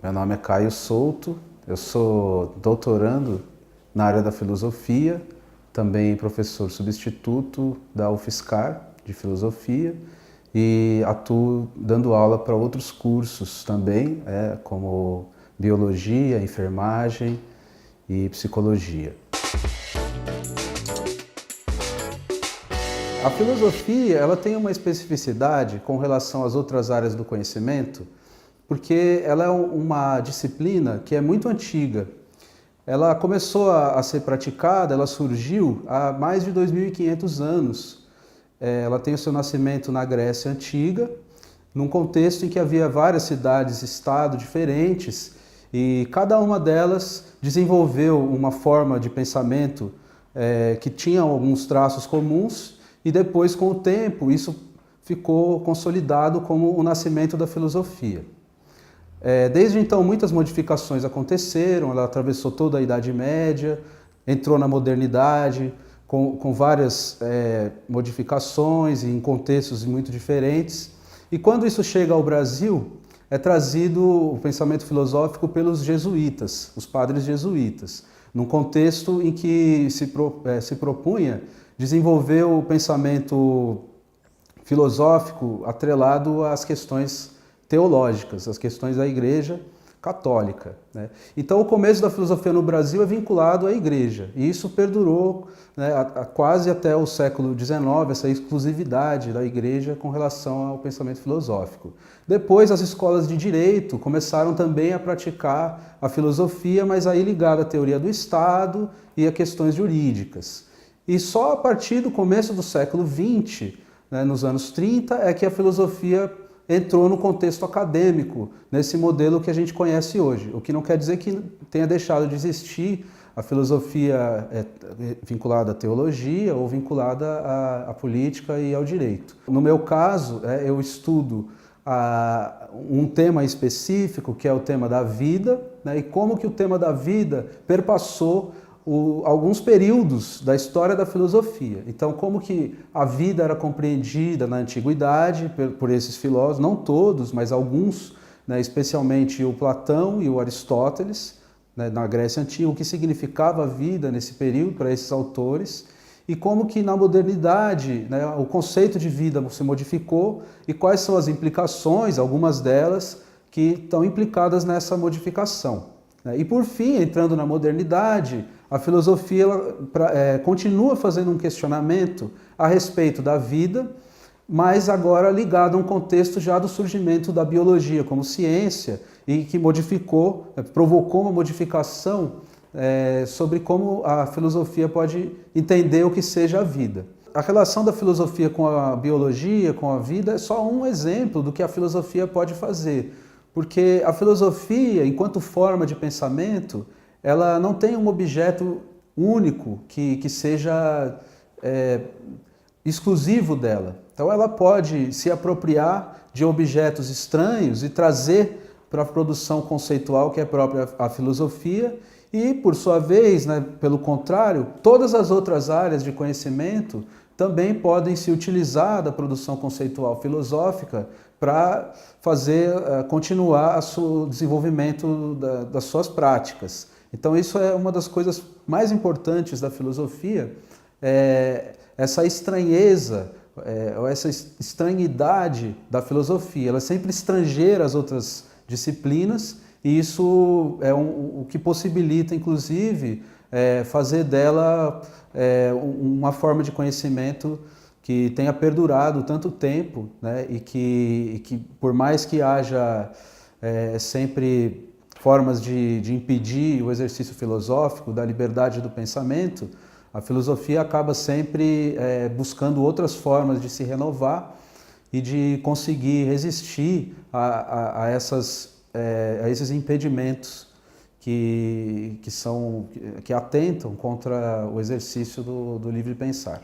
Meu nome é Caio Souto, eu sou doutorando na área da filosofia, também professor substituto da UFSCar de filosofia e atuo dando aula para outros cursos também, como biologia, enfermagem e psicologia. A filosofia ela tem uma especificidade com relação às outras áreas do conhecimento, porque ela é uma disciplina que é muito antiga. Ela começou a ser praticada, ela surgiu há mais de 2.500 anos. Ela tem o seu nascimento na Grécia Antiga, num contexto em que havia várias cidades-estado diferentes e cada uma delas desenvolveu uma forma de pensamento que tinha alguns traços comuns e depois, com o tempo, isso ficou consolidado como o nascimento da filosofia. Desde então, muitas modificações aconteceram, ela atravessou toda a Idade Média, entrou na modernidade, com várias modificações em contextos muito diferentes. E quando isso chega ao Brasil, é trazido o pensamento filosófico pelos jesuítas, os padres jesuítas, num contexto em que se propunha desenvolver o pensamento filosófico atrelado às questões teológicas, as questões da Igreja Católica, né? Então, o começo da filosofia no Brasil é vinculado à Igreja, e isso perdurou, né, quase até o século XIX, essa exclusividade da Igreja com relação ao pensamento filosófico. Depois, as escolas de direito começaram também a praticar a filosofia, mas aí ligada à teoria do Estado e a questões jurídicas. E só a partir do começo do século XX, né, nos anos 30, é que a filosofia entrou no contexto acadêmico, nesse modelo que a gente conhece hoje. O que não quer dizer que tenha deixado de existir a filosofia vinculada à teologia ou vinculada à política e ao direito. No meu caso, eu estudo um tema específico, que é o tema da vida, né, e como que o tema da vida perpassou alguns períodos da história da filosofia. Então, como que a vida era compreendida na antiguidade por esses filósofos, não todos, mas alguns, né, especialmente o Platão e o Aristóteles, né, na Grécia Antiga, o que significava a vida nesse período para esses autores, e como que na modernidade, né, o conceito de vida se modificou e quais são as implicações, algumas delas, que estão implicadas nessa modificação. E por fim, entrando na modernidade, a filosofia continua fazendo um questionamento a respeito da vida, mas agora ligado a um contexto já do surgimento da biologia como ciência e que provocou uma modificação sobre como a filosofia pode entender o que seja a vida. A relação da filosofia com a biologia, com a vida, é só um exemplo do que a filosofia pode fazer. Porque a filosofia, enquanto forma de pensamento, ela não tem um objeto único que seja exclusivo dela. Então ela pode se apropriar de objetos estranhos e trazer para a produção conceitual que é própria à filosofia e, por sua vez, né, pelo contrário, todas as outras áreas de conhecimento também podem se utilizar da produção conceitual filosófica para continuar o desenvolvimento das suas práticas. Então isso é uma das coisas mais importantes da filosofia, essa estranheza, ou essa estranhidade da filosofia. Ela é sempre estrangeira às outras disciplinas e isso é o que possibilita, inclusive, fazer dela uma forma de conhecimento que tenha perdurado tanto tempo, né, e que por mais que haja sempre formas de impedir o exercício filosófico, da liberdade do pensamento, a filosofia acaba sempre buscando outras formas de se renovar e de conseguir resistir a esses impedimentos que atentam contra o exercício do livre pensar.